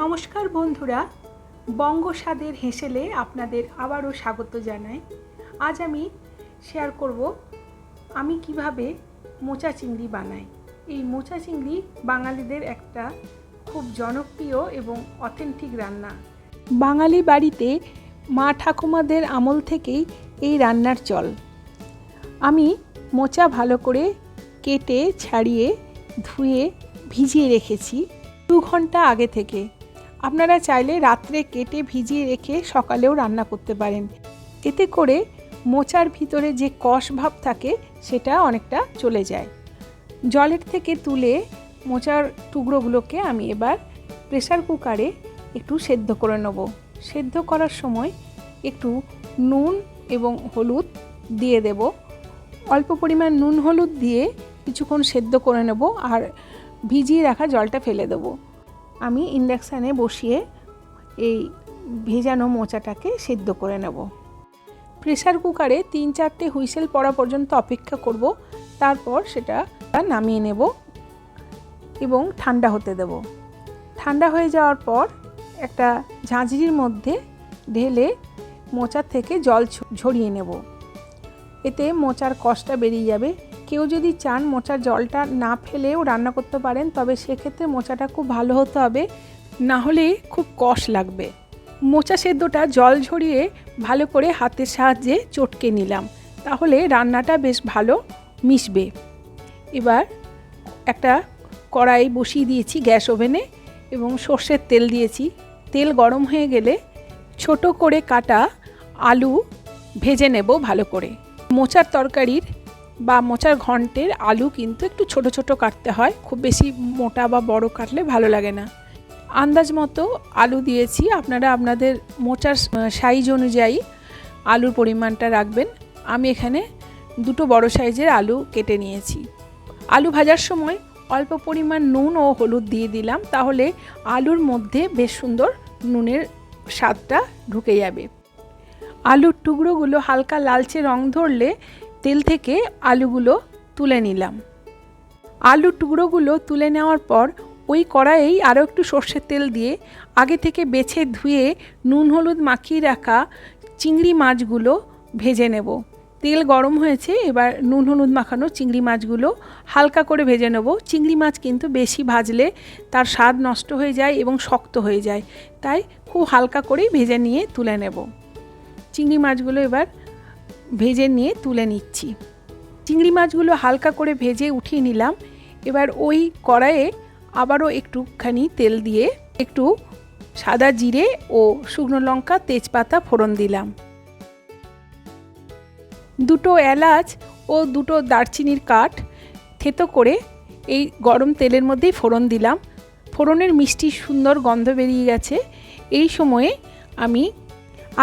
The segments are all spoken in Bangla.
নমস্কার বন্ধুরা, বঙ্গ স্বাদের হেসেলে আপনাদের আবারও স্বাগত জানাই। আজ আমি শেয়ার করব আমি কিভাবে মোচা চিংড়ি বানাই। এই মোচা চিংড়ি বাঙালিদের একটা খুব জনপ্রিয় এবং অথেন্টিক রান্না। বাঙালি বাড়িতে মা ঠাকুমাদের আমল থেকেই এই রান্নার চল। আমি মোচা ভালো করে কেটে ছাড়িয়ে ধুয়ে ভিজিয়ে রেখেছি 2 ঘন্টা আগে থেকে। আপনারা চাইলে রাত্রে কেটে ভিজিয়ে রেখে সকালেও রান্না করতে পারেন। এতে করে মোচার ভিতরে যে কষ ভাব থাকে সেটা অনেকটা চলে যায়। জলের থেকে তুলে মোচার টুকরোগুলোকে আমি এবার প্রেসার কুকারে একটু সেদ্ধ করে নেব। সেদ্ধ করার সময় একটু নুন এবং হলুদ দিয়ে দেব। অল্প পরিমাণ নুন হলুদ দিয়ে কিছুক্ষণ সেদ্ধ করে নেব আর ভিজিয়ে রাখা জলটা ফেলে দেবো। আমি ইন্ডাকশানে বসিয়ে এই ভেজানো মোচাটাকে সেদ্ধ করে নেব। প্রেসার কুকারে 3-4টে হুইসেল পড়া পর্যন্ত অপেক্ষা করব। তারপর সেটা নামিয়ে নেব এবং ঠান্ডা হতে দেব। ঠান্ডা হয়ে যাওয়ার পর একটা ঝাঁঝরির মধ্যে ঢেলে মোচার থেকে জল ঝরিয়ে নেব। এতে মোচার কষটা বেরিয়ে যাবে। কেউ যদি চান মোচার জলটা না ফেলেও রান্না করতে পারেন, তবে সেক্ষেত্রে মোচাটা খুব ভালো হতে হবে, না হলে খুব কষ লাগবে। মোচা সেদ্ধটা জল ঝরিয়ে ভালো করে হাতের সাহায্যে চটকে নিলাম, তাহলে রান্নাটা বেশ ভালো মিশবে। এবার একটা কড়াই বসিয়ে দিয়েছি গ্যাস ওভেনে এবং সর্ষের তেল দিয়েছি। তেল গরম হয়ে গেলে ছোট করে কাটা আলু ভেজে নেব ভালো করে। মোচার তরকারির বা মোচার ঘন্টের আলু কিন্তু একটু ছোট ছোট কাটতে হয়, খুব বেশি মোটা বা বড় কাটলে ভালো লাগে না। আন্দাজ মতো আলু দিয়েছি, আপনারা আপনাদের মোচার সাইজ অনুযায়ী আলুর পরিমাণটা রাখবেন। আমি এখানে 2 বড় সাইজের আলু কেটে নিয়েছি। আলু ভাজার সময় অল্প পরিমাণ নুন ও হলুদ দিয়ে দিলাম, তাহলে আলুর মধ্যে বেশ সুন্দর নুনের স্বাদটা ঢুকে যাবে। আলুর টুকরোগুলো হালকা লালচে রং ধরলে তেল থেকে আলুগুলো তুলে নিলাম। আলুর টুকরোগুলো তুলে নেওয়ার পর ওই কড়াইয়েই আরও একটু সর্ষের তেল দিয়ে আগে থেকে বেছে ধুয়ে নুন হলুদ মাখিয়ে রাখা চিংড়ি মাছগুলো ভেজে নেব। তেল গরম হয়েছে, এবার নুন হলুদ মাখানো চিংড়ি মাছগুলো হালকা করে ভেজে নেব। চিংড়ি মাছ কিন্তু বেশি ভাজলে তার স্বাদ নষ্ট হয়ে যায় এবং শক্ত হয়ে যায়, তাই খুব হালকা করেই ভেজে নিয়ে তুলে নেব। চিংড়ি মাছগুলো এবার ভেজে নিয়ে তুলে নিচ্ছি। চিংড়ি মাছগুলো হালকা করে ভেজে উঠিয়ে নিলাম। এবার ওই কড়াইয়ে আবারও একটুখানি তেল দিয়ে একটু সাদা জিরে ও শুকনো লঙ্কা তেজপাতা ফোড়ন দিলাম। 2 এলাচ ও 2 দারচিনির কাঠ থেতো করে এই গরম তেলের মধ্যেই ফোড়ন দিলাম। ফোড়নের মিষ্টি সুন্দর গন্ধ বেরিয়ে গেছে। এই সময়ে আমি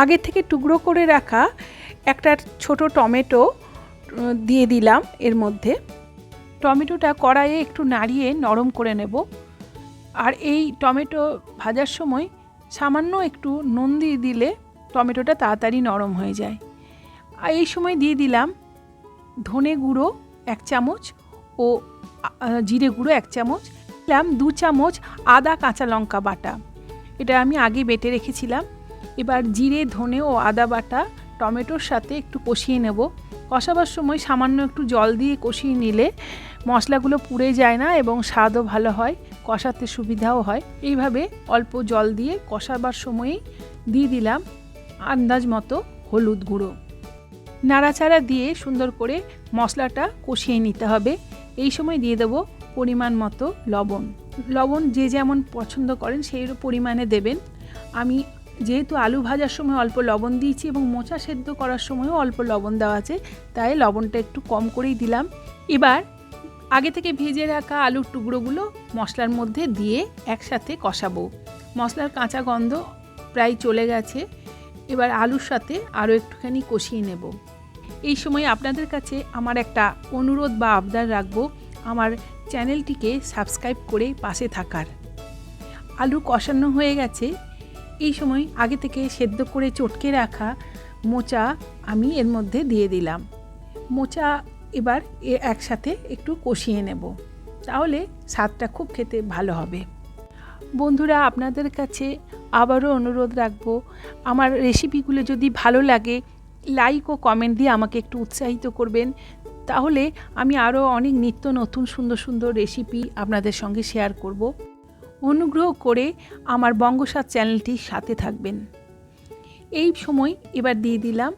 আগে থেকে টুকরো করে রাখা একটা ছোট টমেটো দিয়ে দিলাম এর মধ্যে। টমেটোটা কড়াইয়ে একটু নাড়িয়ে নরম করে নেব। আর এই টমেটো ভাজার সময় সামান্য একটু নুন দিয়ে দিলে টমেটোটা তাড়াতাড়ি নরম হয়ে যায়। আর এই সময় দিয়ে দিলাম ধনে গুঁড়ো 1 চামচ ও জিরে গুঁড়ো 1 চামচ, দিলাম 2 চামচ আদা কাঁচা লঙ্কা বাটা, এটা আমি আগে বেটে রেখেছিলাম। এবার জিরে ধনে ও আদা বাটা টমেটোর সাথে একটু কষিয়ে নেব। কষাবার সময় সামান্য একটু জল দিয়ে কষিয়ে নিলে মশলাগুলো পুড়ে যায় না এবং স্বাদও ভালো হয়, কষাতে সুবিধাও হয়। এইভাবে অল্প জল দিয়ে কষাবার সময়ই দিয়ে দিলাম আন্দাজ মতো হলুদ গুঁড়ো। নাড়াচাড়া দিয়ে সুন্দর করে মশলাটা কষিয়ে নিতে হবে। এই সময় দিয়ে দেব পরিমাণ মতো লবণ। লবণ যে যেমন পছন্দ করেন সেই পরিমাণে দেবেন। আমি যেহেতু আলু ভাজার সময় অল্প লবণ দিয়েছি এবং মোচা সেদ্ধ করার সময়ও অল্প লবণ দেওয়া আছে, তাই লবণটা একটু কম করেই দিলাম। এবার আগে থেকে ভেজে রাখা আলুর টুকরোগুলো মশলার মধ্যে দিয়ে একসাথে কষাবো। মশলার কাঁচা গন্ধ প্রায় চলে গেছে। এবার আলুর সাথে আরও একটুখানি কষিয়ে নেব। এই সময় আপনাদের কাছে আমার একটা অনুরোধ বা আবদার রাখবো, আমার চ্যানেলটিকে সাবস্ক্রাইব করে পাশে থাকার। আলু কষানো হয়ে গেছে। এই সময় আগে থেকে সেদ্ধ করে চটকে রাখা মোচা আমি এর মধ্যে দিয়ে দিলাম। মোচা এবার একসাথে একটু কষিয়ে নেব, তাহলে স্বাদটা খুব খেতে ভালো হবে। বন্ধুরা, আপনাদের কাছে আবারও অনুরোধ রাখবো, আমার রেসিপিগুলো যদি ভালো লাগে লাইক ও কমেন্ট দিয়ে আমাকে একটু উৎসাহিত করবেন, তাহলে আমি আরও অনেক নিত্য নতুন সুন্দর সুন্দর রেসিপি আপনাদের সঙ্গে শেয়ার করব। অনুগ্রহ করে আমার বঙ্গস্বাদ চ্যানেলটির সাথে থাকবেন। এই সময় এবার দিয়ে দিলাম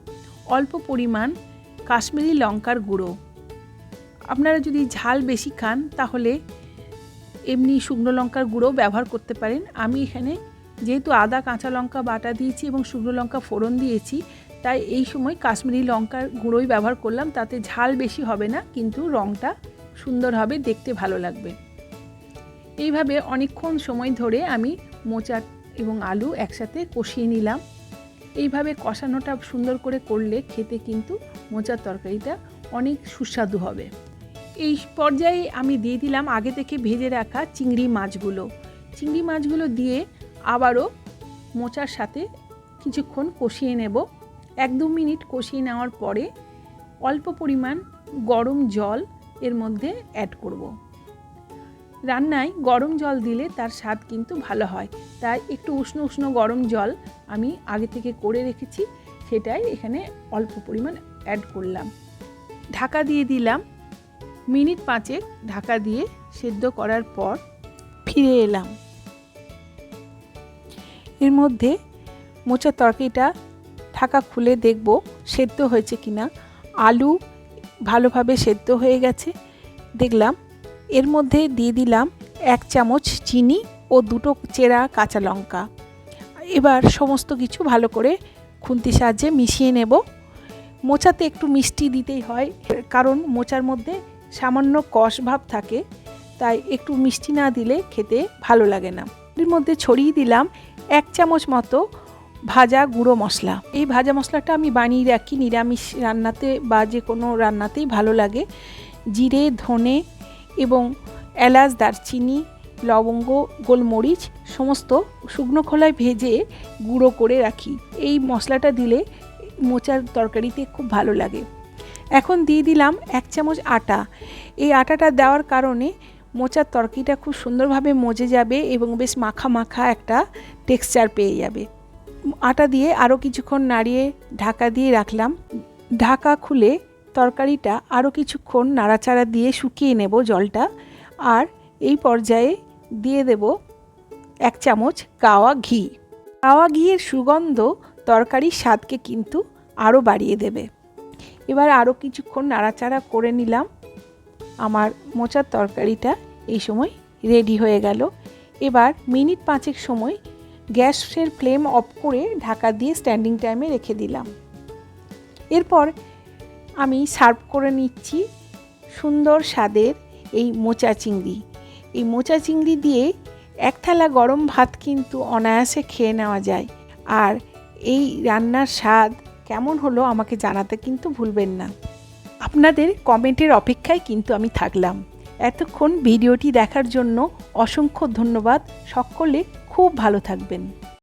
অল্প পরিমাণ কাশ্মীরি লঙ্কার গুঁড়ো। আপনারা যদি ঝাল বেশি খান তাহলে এমনি শুকনো লঙ্কার গুঁড়ো ব্যবহার করতে পারেন। আমি এখানে যেহেতু আদা কাঁচা লঙ্কা বাটা দিয়েছি এবং শুকনো লঙ্কা ফোড়ন দিয়েছি, তাই এই সময় কাশ্মীরি লঙ্কার গুঁড়োই ব্যবহার করলাম। তাতে ঝাল বেশি হবে না, কিন্তু রঙটা সুন্দর হবে, দেখতে ভালো লাগবে। এইভাবে অনেকক্ষণ সময় ধরে আমি মোচা এবং আলু একসাথে কষিয়ে নিলাম। এইভাবে কষানোটা সুন্দর করে করলে খেতে কিন্তু মোচার তরকারিটা অনেক সুস্বাদু হবে। এই পর্যায়ে আমি দিয়ে দিলাম আগে থেকে ভেজে রাখা চিংড়ি মাছগুলো। চিংড়ি মাছগুলো দিয়ে আবারও মোচার সাথে কিছুক্ষণ কষিয়ে নেব। 1-2 মিনিট কষিয়ে নেওয়ার পরে অল্প পরিমাণ গরম জল এর মধ্যে অ্যাড করব। রান্নায় গরম জল দিলে তার স্বাদ কিন্তু ভালো হয়, তাই একটু উষ্ণ উষ্ণ গরম জল আমি আগে থেকে করে রেখেছি, সেটাই এখানে অল্প পরিমাণ অ্যাড করলাম। ঢাকা দিয়ে দিলাম। মিনিট 5 ঢাকা দিয়ে সেদ্ধ করার পর ফিরে এলাম। এর মধ্যে মোচার তরকারিটা ঢাকা খুলে দেখব সেদ্ধ হয়েছে কিনা। আলু ভালোভাবে সেদ্ধ হয়ে গেছে দেখলাম। এর মধ্যে দিয়ে দিলাম 1 চামচ চিনি ও 2টো চেরা কাঁচা লঙ্কা। এবার সমস্ত কিছু ভালো করে খুন্তির সাহায্যে মিশিয়ে নেব। মোচাতে একটু মিষ্টি দিতেই হয়, কারণ মোচার মধ্যে সামান্য কষ ভাব থাকে, তাই একটু মিষ্টি না দিলে খেতে ভালো লাগে না। এর মধ্যে ছড়িয়ে দিলাম 1 চামচ মতো ভাজা গুঁড়ো মশলা। এই ভাজা মশলাটা আমি বানিয়ে রাখি, নিরামিষ রান্নাতে বা যে কোনো রান্নাতেই ভালো লাগে। জিরে, ধনে এবং এলাচ, দারচিনি, লবঙ্গ, গোলমরিচ সমস্ত শুকনো খোলায় ভেজে গুঁড়ো করে রাখি। এই মশলাটা দিলে মোচার তরকারিতে খুব ভালো লাগে। এখন দিয়ে দিলাম 1 চামচ আটা। এই আটাটা দেওয়ার কারণে মোচার তরকারিটা খুব সুন্দরভাবে মজে যাবে এবং বেশ মাখা মাখা একটা টেক্সচার পেয়ে যাবে। আটা দিয়ে আরও কিছুক্ষণ নাড়িয়ে ঢাকা দিয়ে রাখলাম। ঢাকা খুলে তরকারিটা আরও কিছুক্ষণ নাড়াচাড়া দিয়ে শুকিয়ে নেব জলটা। আর এই পর্যায়ে দিয়ে দেব 1 চামচ গাওয়া ঘি। গাওয়া ঘিয়ের সুগন্ধ তরকারির স্বাদকে কিন্তু আরও বাড়িয়ে দেবে। এবার আরও কিছুক্ষণ নাড়াচাড়া করে নিলাম। আমার মোচার তরকারিটা এই সময় রেডি হয়ে গেল। এবার মিনিট 5 সময় গ্যাসের ফ্লেম অফ করে ঢাকা দিয়ে স্ট্যান্ডিং টাইমে রেখে দিলাম। এরপর আমি সার্ভ করে নিচ্ছি সুন্দর স্বাদের এই মোচা চিংড়ি। এই মোচা চিংড়ি দিয়ে 1 থালা গরম ভাত কিন্তু অনায়াসে খেয়ে নেওয়া যায়। আর এই রান্নার স্বাদ কেমন হলো আমাকে জানাতে কিন্তু ভুলবেন না। আপনাদের কমেন্টের অপেক্ষায় কিন্তু আমি থাকলাম। এতক্ষণ ভিডিওটি দেখার জন্য অসংখ্য ধন্যবাদ। সকলে খুব ভালো থাকবেন।